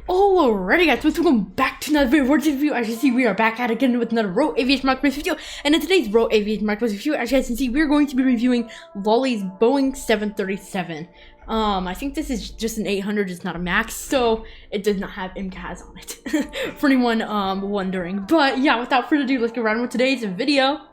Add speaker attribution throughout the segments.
Speaker 1: Alrighty guys, welcome back to another video review. As you can see, we are back at it again with another Row Aviation Marketplace video. And in today's Row Aviation Marketplace review, as you guys can see, we're going to be reviewing Lolee's Boeing 737. I think this is just an 800, it's not a max, so it does not have MCAS on it. For anyone wondering. But yeah, without further ado, let's get right on with today's video.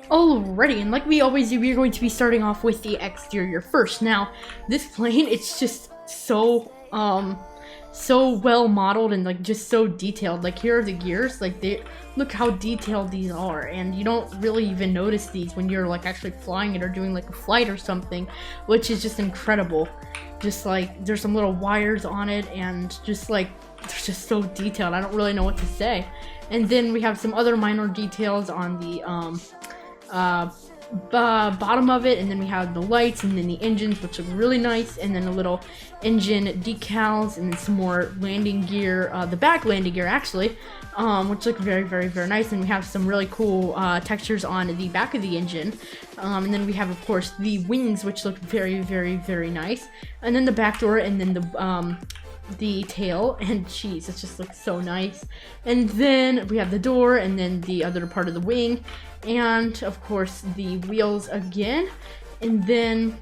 Speaker 1: Alrighty, and like we always do, we're going to be starting off with the exterior first. Now, this plane, it's just so well modeled and like just so detailed. Like, here are the gears, like look how detailed these are, and you don't really even notice these when you're like actually flying it or doing like a flight or something, which is just incredible. Just like there's some little wires on it, and just like they're just so detailed. I don't really know what to say. And then we have some other minor details on the bottom of it, and then we have the lights, and then the engines, which look really nice, and then a little engine decals, and then some more landing gear, the back landing gear actually, which look very nice. And we have some really cool textures on the back of the engine, and then we have, of course, the wings, which look very nice, and then the back door, and then the tail, and geez, it just looks so nice. And then we have the door, and then the other part of the wing, and of course the wheels again, and then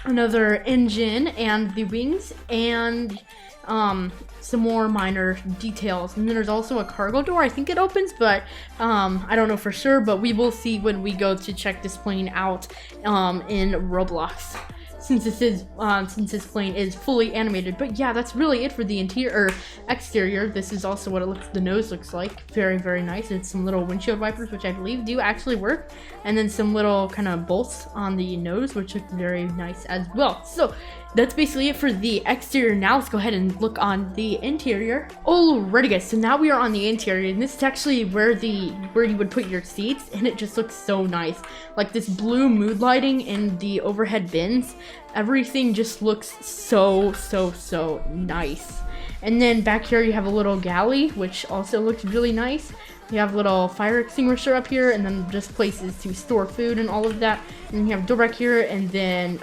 Speaker 1: another engine and the wings, and some more minor details. And then there's also a cargo door. I think it opens, but I don't know for sure, but we will see when we go to check this plane out in Roblox, since this plane is fully animated. But yeah, that's really it for the interior or exterior. This is also what the nose looks like. Very nice. It's some little windshield wipers, which I believe do actually work, and then some little kind of bolts on the nose, which look very nice as well. So that's basically it for the exterior. Now let's go ahead and look on the interior. Alrighty guys, so now we are on the interior, and this is actually where you would put your seats, and it just looks so nice. Like this blue mood lighting in the overhead bins, everything just looks so nice. And then back here you have a little galley, which also looks really nice. You have a little fire extinguisher up here, and then just places to store food and all of that. And then you have a door back here, and then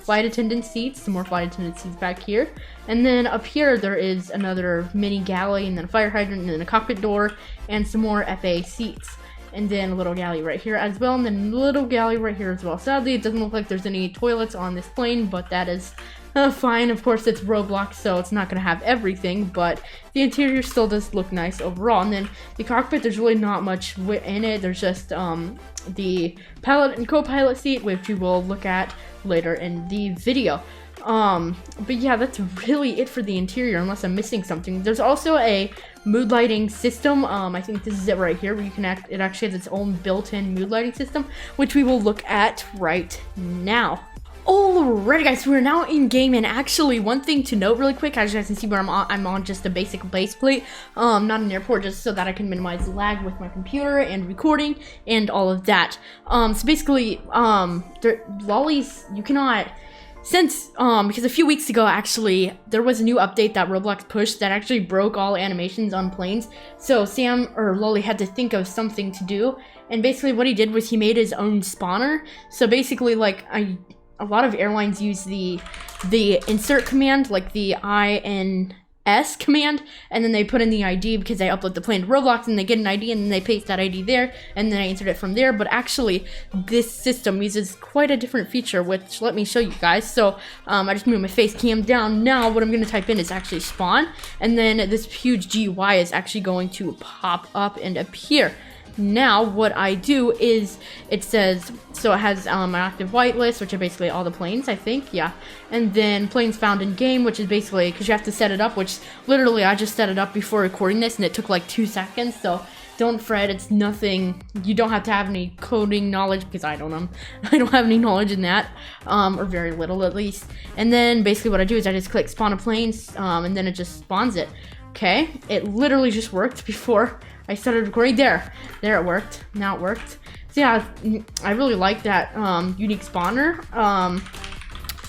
Speaker 1: flight attendant seats, some more flight attendant seats back here. And then up here there is another mini galley, and then a fire hydrant, and then a cockpit door, and some more FA seats. And then a little galley right here as well, and then a little galley right here as well. Sadly, it doesn't look like there's any toilets on this plane, but that is fine. Of course, it's Roblox, so it's not gonna have everything, but the interior still does look nice overall. And then the cockpit, there's really not much in it. There's just the pilot and co-pilot seat, which we will look at later in the video. But yeah, that's really it for the interior, unless I'm missing something. There's also a mood lighting system. I think this is it right here, where you can it actually has its own built-in mood lighting system, which we will look at right now. Alrighty guys, so we're now in game, and actually one thing to note really quick, as you guys can see where I'm on just a basic base plate, not an airport, just so that I can minimize lag with my computer and recording and all of that. So basically, Lolee's, you cannot, because a few weeks ago actually there was a new update that Roblox pushed that actually broke all animations on planes, so Lolee had to think of something to do, and basically what he did was he made his own spawner. So basically, like, a lot of airlines use the insert command, like the INS command, and then they put in the ID because they upload the plane to Roblox, and they get an ID, and then they paste that ID there, and then I insert it from there. But actually, this system uses quite a different feature, which let me show you guys. So I just moved my face cam down. Now what I'm going to type in is actually spawn, and then this huge GUI is actually going to pop up and appear. Now what I do is, it says, so it has an active whitelist, which are basically all the planes, I think, yeah, and then planes found in game, which is basically, because you have to set it up, which literally I just set it up before recording this, and it took like 2 seconds, so don't fret, it's nothing, you don't have to have any coding knowledge, because I don't have any knowledge in that, or very little at least. And then basically what I do is I just click spawn a planes, and then it just spawns it. Okay, it literally just worked before I started recording. There it worked. Now it worked. So yeah, I really like that unique spawner.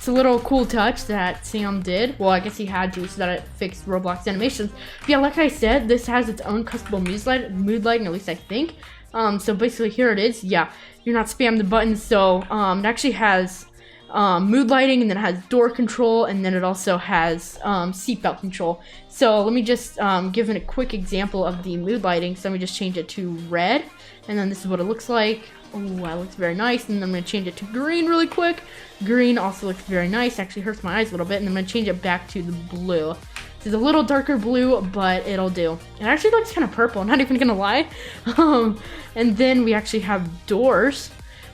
Speaker 1: It's a little cool touch that Sam did. Well, I guess he had to, so that it fixed Roblox animations. But yeah, like I said, this has its own custom mood lighting, at least I think. So basically here it is. Yeah, you're not spamming the buttons. So it actually has mood lighting, and then it has door control, and then it also has seatbelt control. So let me just give it a quick example of the mood lighting. So let me just change it to red, and then this is what it looks like. Oh, that looks very nice. And then I'm going to change it to green really quick. Green also looks very nice. Actually hurts my eyes a little bit. And I'm going to change it back to the blue. It's a little darker blue, but it'll do. It actually looks kind of purple, not even gonna lie. And then we actually have doors.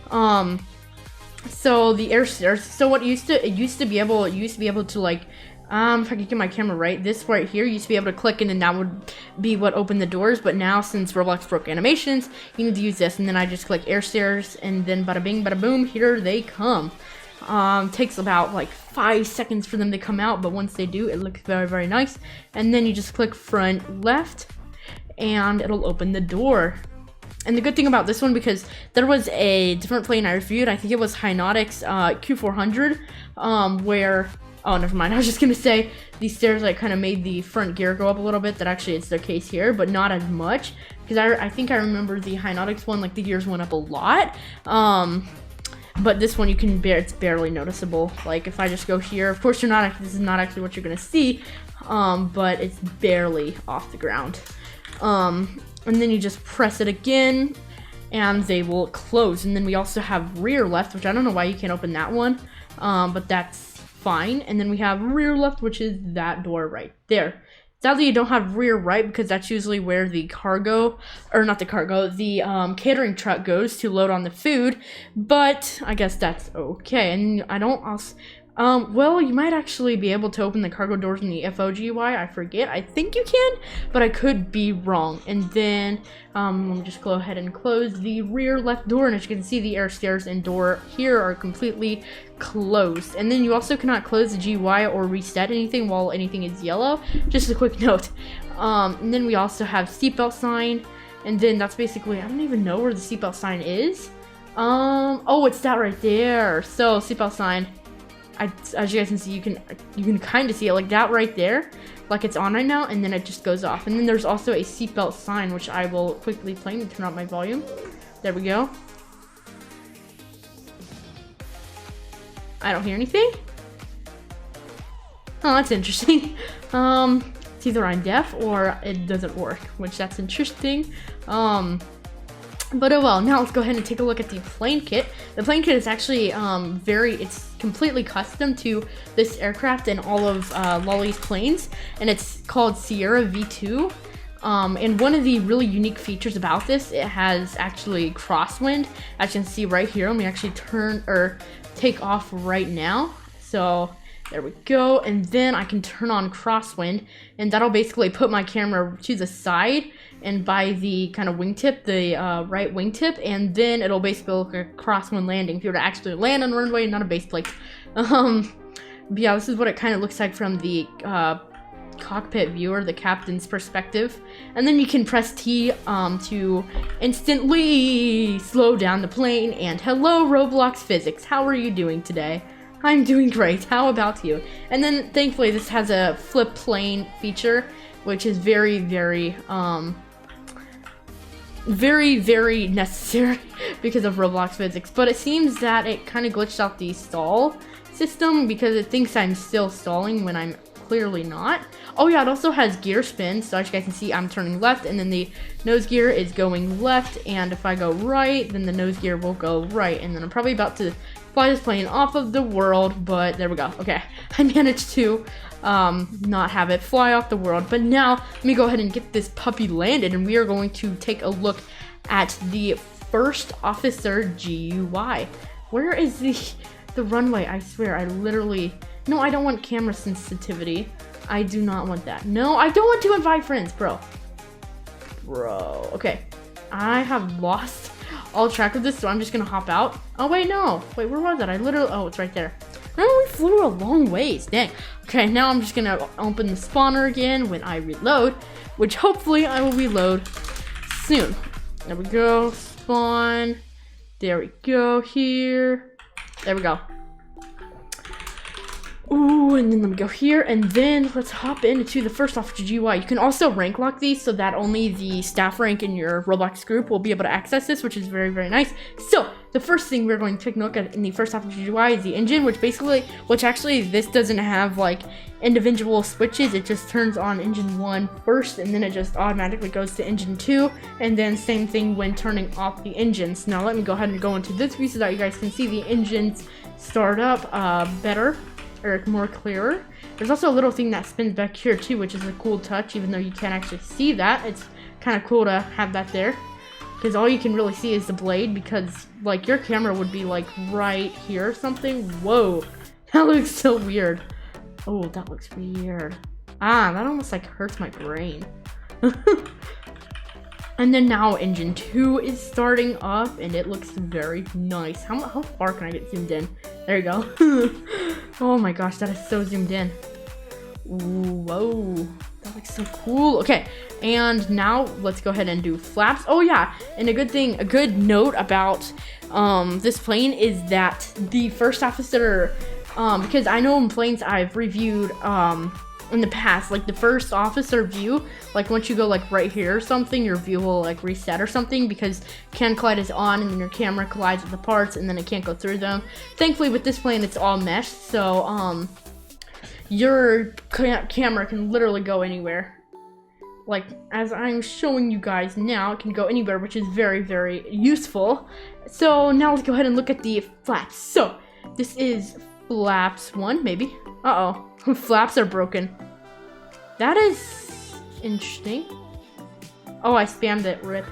Speaker 1: So the air stairs. So what it used to be able to like, if I could get my camera right, this right here used to be able to click in, and that would be what opened the doors. But now, since Roblox broke animations, you need to use this. And then I just click air stairs, and then bada bing, bada boom, here they come. Takes about like 5 seconds for them to come out, but once they do, it looks very, very nice. And then you just click front left, and it'll open the door. And the good thing about this one, because there was a different plane I reviewed, I think it was Hynotics Q400, where, oh, never mind. I was just gonna say these stairs like kind of made the front gear go up a little bit. That actually is the case here, but not as much, because I think I remember the Hynotics one, like the gears went up a lot. But this one it's barely noticeable. Like if I just go here, of course this is not actually what you're gonna see, but it's barely off the ground. And then you just press it again, and they will close. And then we also have rear left, which I don't know why you can't open that one, but that's fine. And then we have rear left, which is that door right there. Sadly, you don't have rear right, because that's usually where the the catering truck goes to load on the food, but I guess that's okay. And I don't also, well, you might actually be able to open the cargo doors in the FOGUI, I forget. I think you can, but I could be wrong. And then, let me just go ahead and close the rear left door, and as you can see, the air stairs and door here are completely closed. And then you also cannot close the GUI or reset anything while anything is yellow. Just a quick note. And then we also have seatbelt sign, and then that's basically, I don't even know where the seatbelt sign is. Oh, it's that right there. So seatbelt sign, as you guys can see, you can kind of see it like that right there, like it's on right now, and then it just goes off. And then there's also a seatbelt sign, which I will quickly play and turn up my volume. There we go. I don't hear anything. Oh, that's interesting. It's either I'm deaf or it doesn't work, which that's interesting. But oh well, now let's go ahead and take a look at the plane kit. The plane kit is actually it's completely custom to this aircraft and all of Lolee's planes, and it's called Sierra V2. And one of the really unique features about this, it has actually crosswind, as you can see right here. Let me actually take off right now. So there we go, and then I can turn on crosswind, and that'll basically put my camera to the side and by the kind of wingtip, the right wingtip, and then it'll basically look like a crosswind landing if you were to actually land on the runway, not a base plate. But yeah, this is what it kind of looks like from the cockpit viewer, the captain's perspective. And then you can press T to instantly slow down the plane. And hello, Roblox physics, how are you doing today? I'm doing great. How about you? And then thankfully this has a flip plane feature, which is very, very necessary because of Roblox physics. But it seems that it kind of glitched out the stall system because it thinks I'm still stalling when I'm clearly not. Oh yeah, it also has gear spin, so as you guys can see, I'm turning left, and then the nose gear is going left, and if I go right, then the nose gear will go right, and then I'm probably about to fly this plane off of the world, but there we go. Okay, I managed to not have it fly off the world. But now let me go ahead and get this puppy landed, and we are going to take a look at the first officer GUI. Where is the runway? I swear, I literally, no, I don't want camera sensitivity. I do not want that. No, I don't want to invite friends, bro. Okay, I have lost all track of this, so I'm just gonna hop out. Oh wait, no, wait, where was it? I literally, oh, it's right there. Oh, we flew a long ways, dang. Okay, now I'm just gonna open the spawner again when I reload, which hopefully I will reload soon. There we go, spawn. There we go, here. There we go. Ooh, and then let me go here, and then let's hop into the first officer GUI. You can also rank lock these so that only the staff rank in your Roblox group will be able to access this, which is very, very nice. So the first thing we're going to take a look at in the first officer GUI is the engine, which actually this doesn't have like individual switches. It just turns on engine 1 first, and then it just automatically goes to engine 2, and then same thing when turning off the engines. Now let me go ahead and go into this view so that you guys can see the engines start up better, or more clearer. There's also a little thing that spins back here too, which is a cool touch, even though you can't actually see that. It's kind of cool to have that there, because all you can really see is the blade, because like your camera would be like right here or something. Whoa, that looks so weird. Oh, that looks weird. Ah, that almost like hurts my brain. And then now engine 2 is starting up, and it looks very nice. How far can I get zoomed in? There you go. Oh my gosh, that is so zoomed in. Ooh, whoa, that looks so cool. Okay, and now let's go ahead and do flaps. Oh yeah, and a good note about this plane is that the first officer, because I know in planes I've reviewed in the past, like the first officer view, like once you go like right here or something, your view will like reset or something, because can collide is on, and then your camera collides with the parts, and then it can't go through them. Thankfully with this plane it's all meshed, so your camera can literally go anywhere. Like as I'm showing you guys now, it can go anywhere, which is very, very useful. So now let's go ahead and look at the flaps. So this is flaps 1, maybe. Uh-oh. Flaps are broken. That is interesting. Oh, I spammed it. Rip.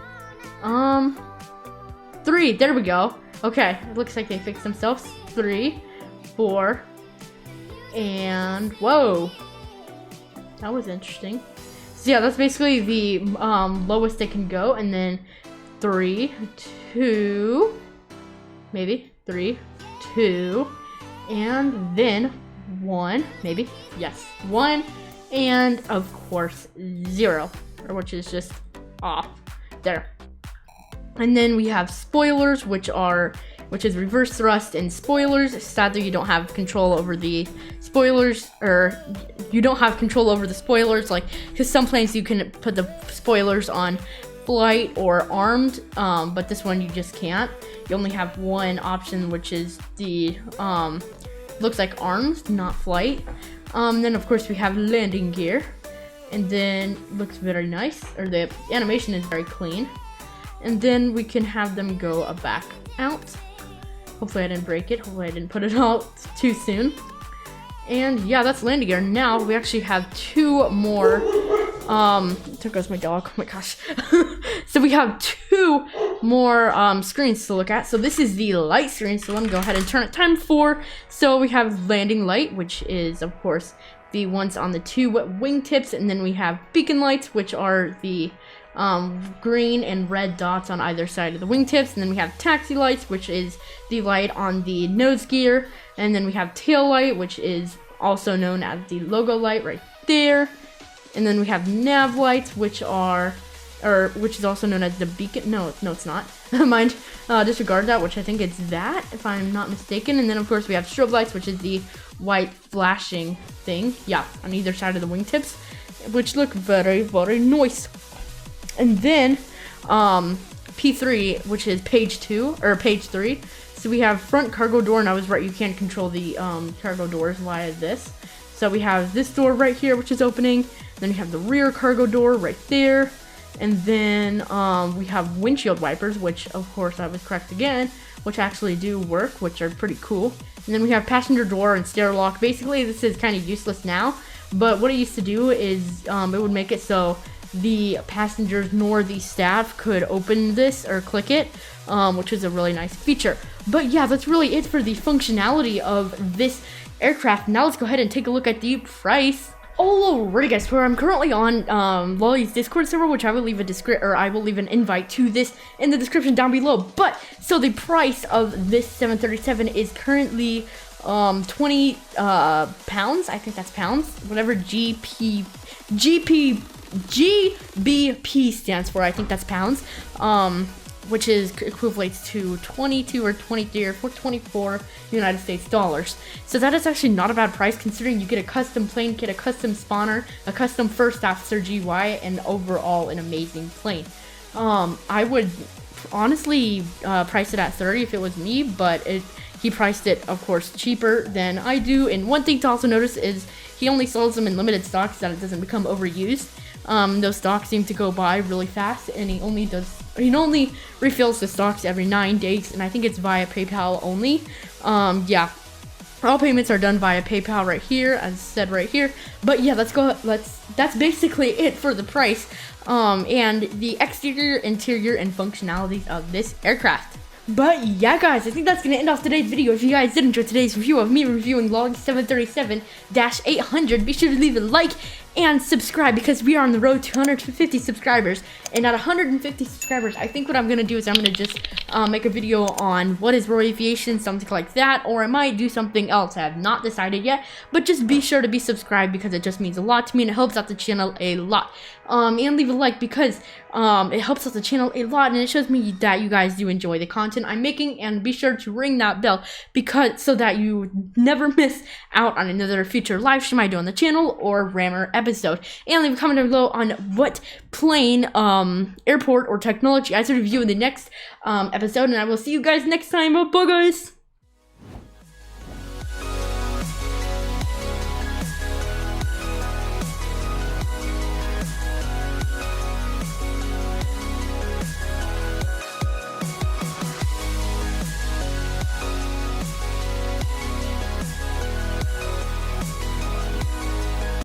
Speaker 1: 3. There we go. Okay. It looks like they fixed themselves. 3, 4, and whoa. That was interesting. So yeah, that's basically the lowest they can go, and then 3, 2, maybe 3, 2, and then 1, maybe, yes, 1, and of course 0, or which is just off there. And then we have spoilers, which is reverse thrust and spoilers. Sadly, you don't have control over the spoilers, or you don't have control over the spoilers, like, because some planes you can put the spoilers on flight or armed, but this one you just can't. You only have one option, which is the looks like arms, not flight. Then of course we have landing gear, and then looks very nice, or the animation is very clean. And then we can have them go back out. Hopefully I didn't break it. Hopefully I didn't put it out too soon. And yeah, that's landing gear. Now we actually have 2 more. There goes my dog. Oh my gosh. So we have 2 more screens to look at. So this is the light screen. So let me go ahead and turn it time 4. So we have landing light, which is of course the ones on the 2 wingtips, and then we have beacon lights, which are the green and red dots on either side of the wingtips. And then we have taxi lights, which is the light on the nose gear. And then we have tail light, which is also known as the logo light right there. And then we have nav lights, which is also known as the beacon. No, it's not. Mind, disregard that, which I think it's that, if I'm not mistaken. And then of course we have strobe lights, which is the white flashing thing. Yeah, on either side of the wingtips, which look very, very nice. And then P3, which is page 2 or page 3. So we have front cargo door, and I was right, you can't control the cargo doors via this. So we have this door right here, which is opening. Then we have the rear cargo door right there. And then we have windshield wipers, which of course I was correct again, which actually do work, which are pretty cool. And then we have passenger door and stair lock. Basically, this is kind of useless now, but what it used to do is it would make it so the passengers nor the staff could open this or click it, which is a really nice feature. But yeah, that's really it for the functionality of this aircraft. Now let's go ahead and take a look at the price. Alrighty guys, so I'm currently on Lolee's Discord server, which I will leave an invite to this in the description down below. But so the price of this 737 is currently 20 pounds. I think that's pounds. Whatever GBP stands for, I think that's pounds. which is equivalates to 22 or 23 or 24 United States dollars. So that is actually not a bad price, considering you get a custom plane kit, a custom spawner, a custom first officer GY, and overall an amazing plane. I would honestly price it at 30 if it was me, but he priced it, of course, cheaper than I do. And one thing to also notice is he only sells them in limited stocks, so that it doesn't become overused. Those stocks seem to go by really fast, and he only refills the stocks every 9 days, and I think it's via PayPal only. Yeah, all payments are done via PayPal right here, as said right here. But yeah, that's basically it for the price, and the exterior, interior, and functionalities of this aircraft. But yeah, guys, I think that's gonna end off today's video. If you guys did enjoy today's review of me reviewing Lolee 737-800, be sure to leave a like and subscribe, because we are on the road to 150 subscribers. And at 150 subscribers, I think what I'm gonna do is I'm gonna just make a video on what is Aviation, something like that, or I might do something else. I have not decided yet, but just be sure to be subscribed, because it just means a lot to me and it helps out the channel a lot. And leave a like, because it helps out the channel a lot, and it shows me that you guys do enjoy the content I'm making. And be sure to ring that bell, because so that you never miss out on another future live stream I do on the channel or RAMR episode. And leave a comment down below on what plane, airport, or technology I should review in the next episode, and I will see you guys next time. Bye guys.